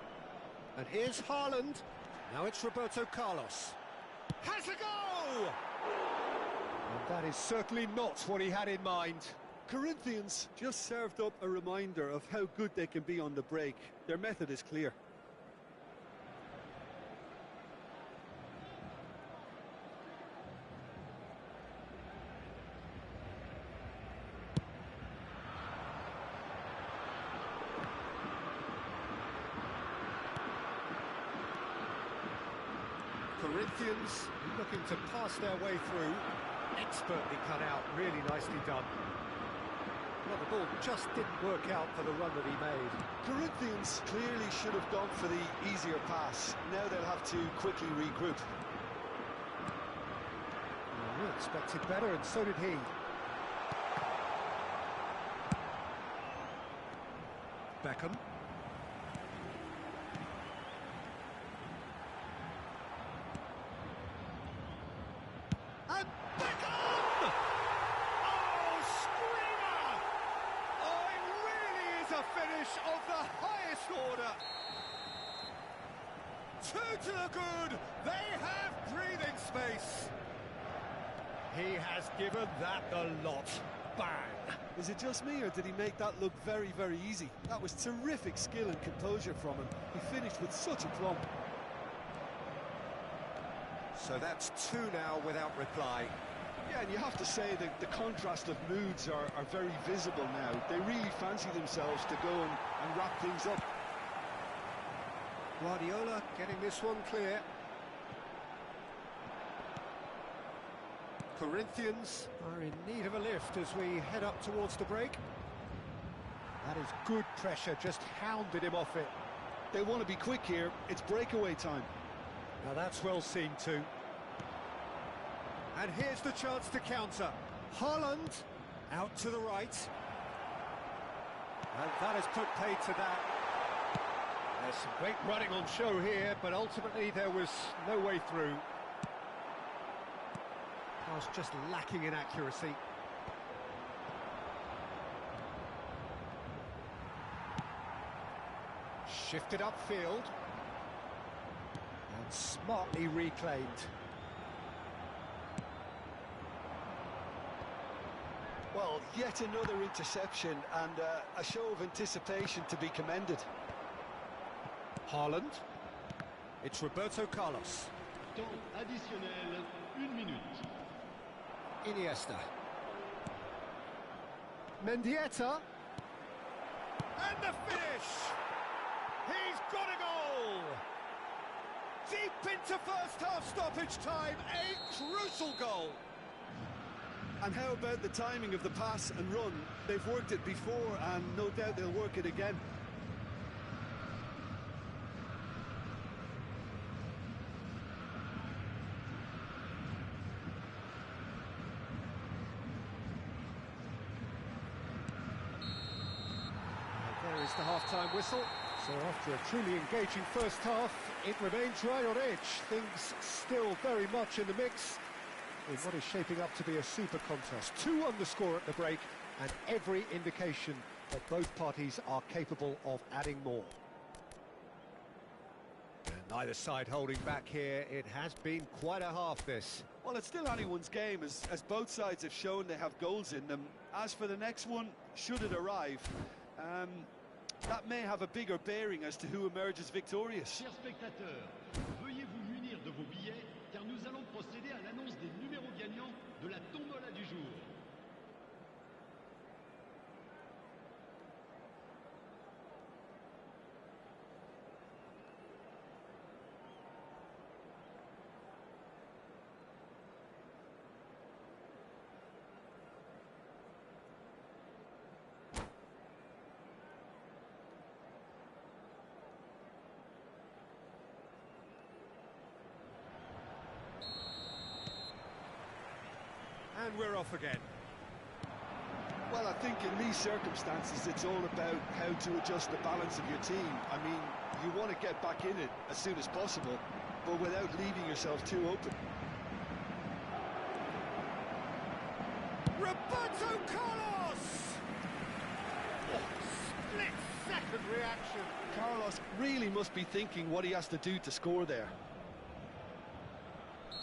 And here's Haaland. Now it's Roberto Carlos. Has a go! And that is certainly not what he had in mind. Corinthians just served up a reminder of how good they can be on the break. Their method is clear. Corinthians looking to pass their way through. Expertly cut out, really nicely done. Well, the ball just didn't work out for the run that he made. Corinthians clearly should have gone for the easier pass. Now they'll have to quickly regroup. Well, we expected better, and so did he. Beckham. And Beckham! Oh, screamer! Oh, it really is a finish of the highest order. Two to the good. They have breathing space. He has given that the lot. Bang! Is it just me, or did he make that look very, very easy? That was terrific skill and composure from him. He finished with such aplomb. So that's two now without reply. Yeah, and you have to say that the contrast of moods are very visible now. They really fancy themselves to go and wrap things up. Guardiola getting this one clear. Corinthians are in need of a lift as we head up towards the break. That is good pressure, just hounded him off it. They want to be quick here. It's breakaway time. Now that's well seen too. And here's the chance to counter. Haaland out to the right. And that has put paid to that. There's some great running on show here, but ultimately there was no way through. Pass just lacking in accuracy. Shifted upfield. And smartly reclaimed. Well, yet another interception and a show of anticipation to be commended. Haaland. It's Roberto Carlos. Temps additionnel, 1 minute. Iniesta. Mendieta. And the finish! He's got a goal! Deep into first half stoppage time, a crucial goal! And how about the timing of the pass and run? They've worked it before and no doubt they'll work it again. There is the half-time whistle. So after a truly engaging first half, it remains right on edge. Things still very much in the mix in what is shaping up to be a super contest. 2 on the score at the break, and every indication that both parties are capable of adding more. And neither side holding back here. It has been quite a half, this. Well, it's still anyone's game, as both sides have shown they have goals in them. As for the next one, should it arrive, that may have a bigger bearing as to who emerges victorious. Chers spectateurs, veuillez vous munir de vos billets, car nous allons procéder à l'annonce des numéros gagnants de la tombola du jour. And we're off again. Well, I think in these circumstances, it's all about how to adjust the balance of your team. I mean, you want to get back in it as soon as possible, but without leaving yourself too open. Roberto Carlos! Split-second reaction. Carlos really must be thinking what he has to do to score there.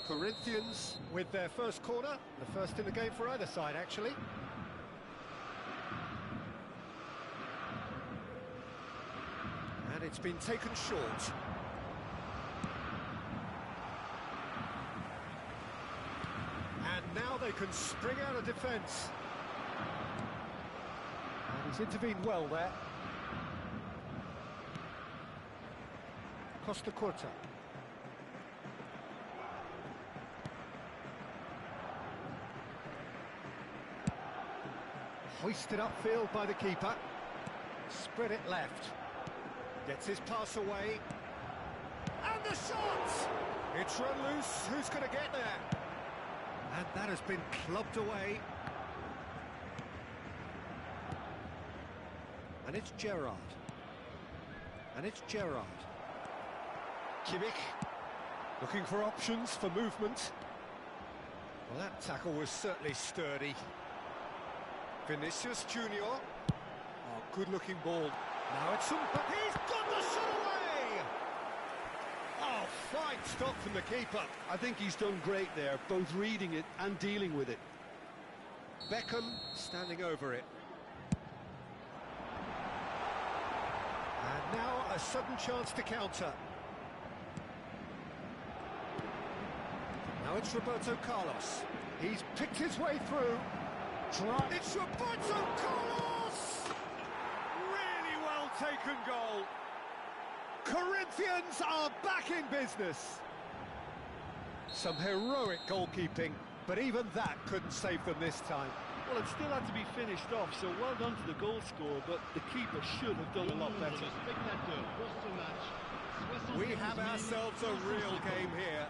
Corinthians with their first corner, the first in the game for either side, actually. And it's been taken short. And now they can spring out of defence. And he's intervened well there. Costa Curta. Hoisted upfield by the keeper. Spread it left. Gets his pass away. And the shot! It's run loose. Who's going to get there? And that has been clubbed away. And it's Gerrard. And it's Gerrard. Kimmich. Looking for options for movement. Well, that tackle was certainly sturdy. Vinicius Junior. Oh, good-looking ball. Now it's he's got the shot away! Oh, fine stop from the keeper. I think he's done great there, both reading it and dealing with it. Beckham standing over it. And now a sudden chance to counter. Now it's Roberto Carlos. He's picked his way through. It's Roberto Carlos! Really well taken goal. Corinthians are back in business. Some heroic goalkeeping, but even that couldn't save them this time. Well, it still had to be finished off, so well done to the goal scorer, but the keeper should have done a lot better. We have ourselves a real game here.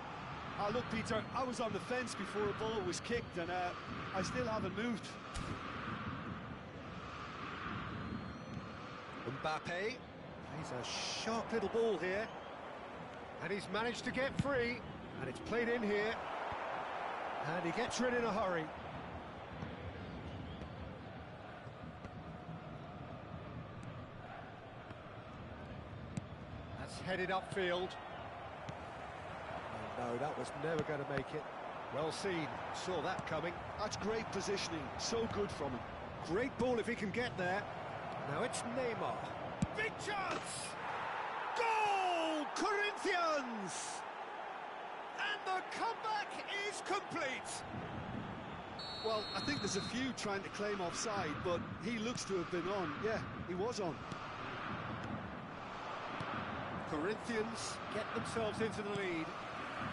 Look, Peter, I was on the fence before a ball was kicked, and I still haven't moved. Mbappe, he's a sharp little ball here. And he's managed to get free, and it's played in here. And he gets rid in a hurry. That's headed upfield. Oh, no, that was never going to make it. Well seen, saw that coming. That's great positioning, so good from him. Great ball if he can get there. Now it's Neymar. Big chance! Goal! Corinthians! And the comeback is complete. Well, I think there's a few trying to claim offside, but he looks to have been on. Yeah, he was on. Corinthians get themselves into the lead.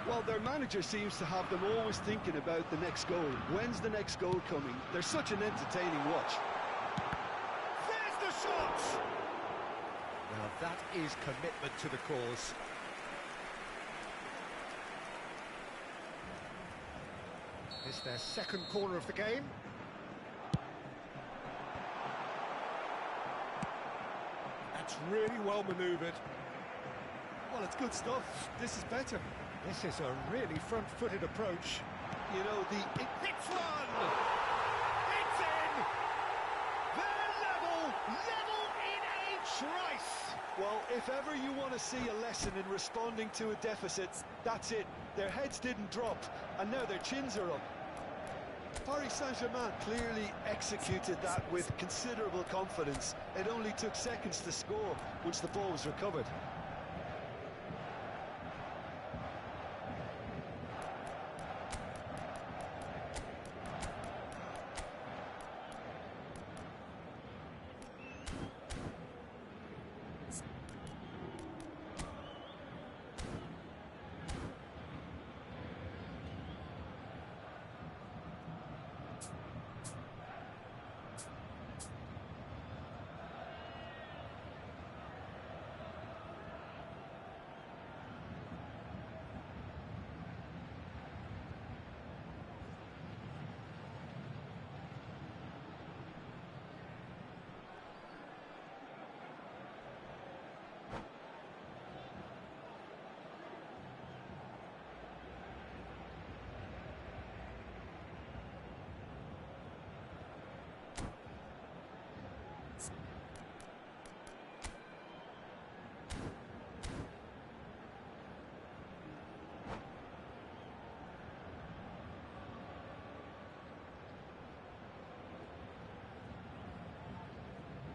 Well, their manager seems to have them always thinking about the next goal. When's the next goal coming? They're such an entertaining watch. There's the shot! Now that is commitment to the cause. It's their second corner of the game. That's really well manoeuvred. Well, it's good stuff. This is better. This is a really front-footed approach. You know, It's one! It's in! They're level in a trice! Well, if ever you want to see a lesson in responding to a deficit, that's it. Their heads didn't drop, and now their chins are up. Paris Saint-Germain clearly executed that with considerable confidence. It only took seconds to score once the ball was recovered.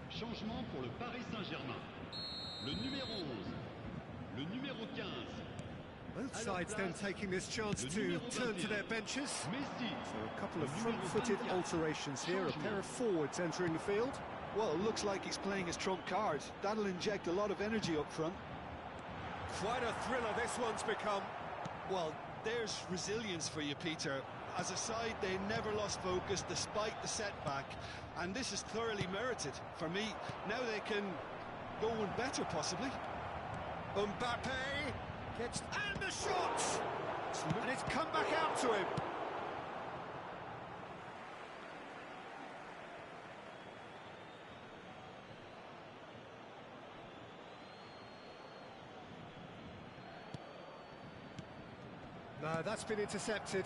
Changement pour le Paris Saint-Germain. Le numéro 11, le numéro 15. Both sides then taking this chance to turn to their benches. Messi. So a couple of front-footed alterations here, a pair of forwards entering the field. Well, it looks like he's playing his trump card. That'll inject a lot of energy up front. Quite a thriller this one's become. Well, there's resilience for you, Peter. As a side, they never lost focus despite the setback, and this is thoroughly merited. For me, now they can go one better, possibly. Mbappe gets... and the shot! And it's come back out to him. No, that's been intercepted.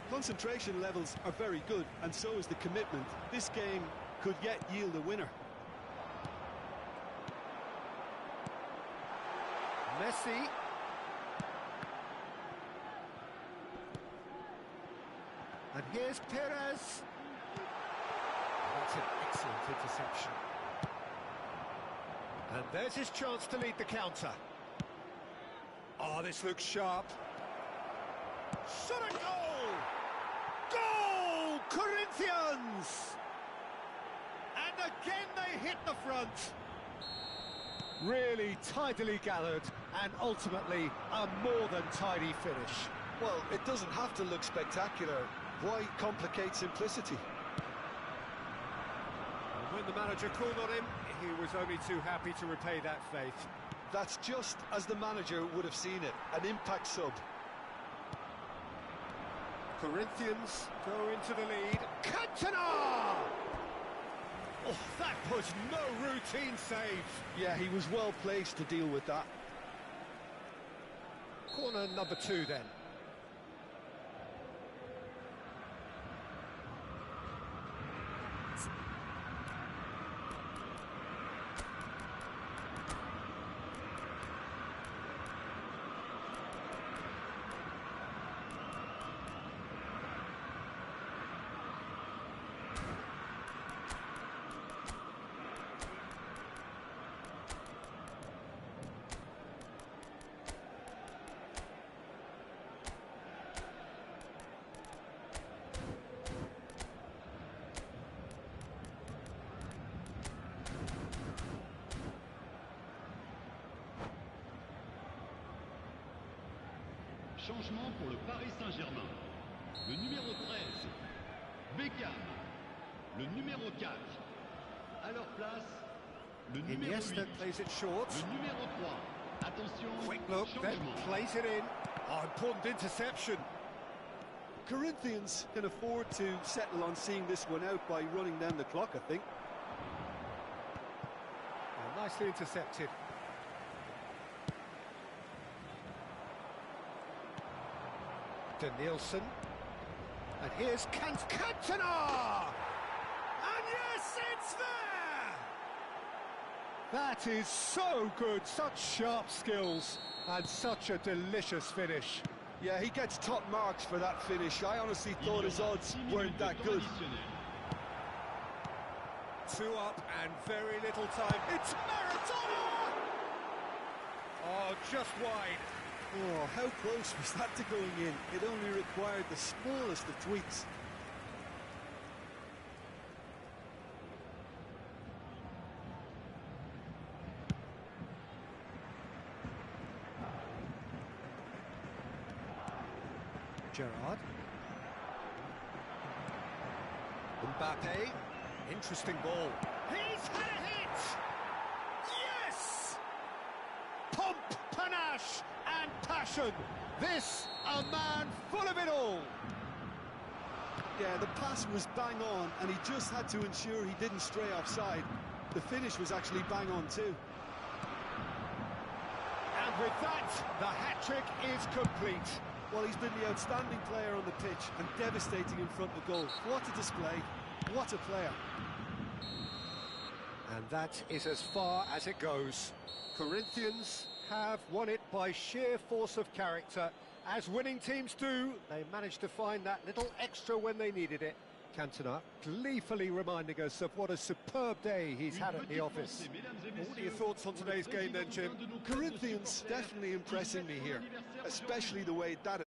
Concentration levels are very good, and so is the commitment. This game could yet yield a winner. Messi. And here's Perez. That's an excellent interception. And there's his chance to lead the counter. Oh, this looks sharp. Shot a goal! again they hit the front. Really tidily gathered, and ultimately a more than tidy finish. Well, it doesn't have to look spectacular. Why complicate simplicity? And when the manager called on him, he was only too happy to repay that faith. That's just as the manager would have seen it, an impact sub. Corinthians go into the lead. Cantona! Oh, that was no routine save. Yeah, he was well placed to deal with that. Corner number 2 then. Changement pour le Paris Saint-Germain. Le numéro 13, Beckham. Le numéro 4. À leur place, le numéro 8. Iniesta plays it short. Le numéro 3. Attention, Quick look, then changement. plays it in. Oh, important interception. Corinthians can afford to settle on seeing this one out by running down the clock, I think. Oh, nicely intercepted. Danielson. And here's Cantona! And yes, it's there! That is so good, such sharp skills, and such a delicious finish. Yeah, he gets top marks for that finish. I honestly thought his odds weren't that good. 2 up and very little time. It's Maradona! Oh, just wide. Oh, how close was that to going in? It only required the smallest of tweaks. Gerrard. Mbappe. Interesting ball. He's had a hit! Yes! Pomp, panache, and passion. This, a man full of it all. Yeah, the pass was bang on, and he just had to ensure he didn't stray offside. The finish was actually bang on too. And with that, the hat-trick is complete. Well, he's been the outstanding player on the pitch and devastating in front of goal. What a display. What a player. And that is as far as it goes. Corinthians have won it by sheer force of character. As winning teams do, they managed to find that little extra when they needed it. Cantona gleefully reminding us of what a superb day he's had at the office. What are your thoughts on today's game then, Jim? Corinthians definitely impressing me here, especially the way that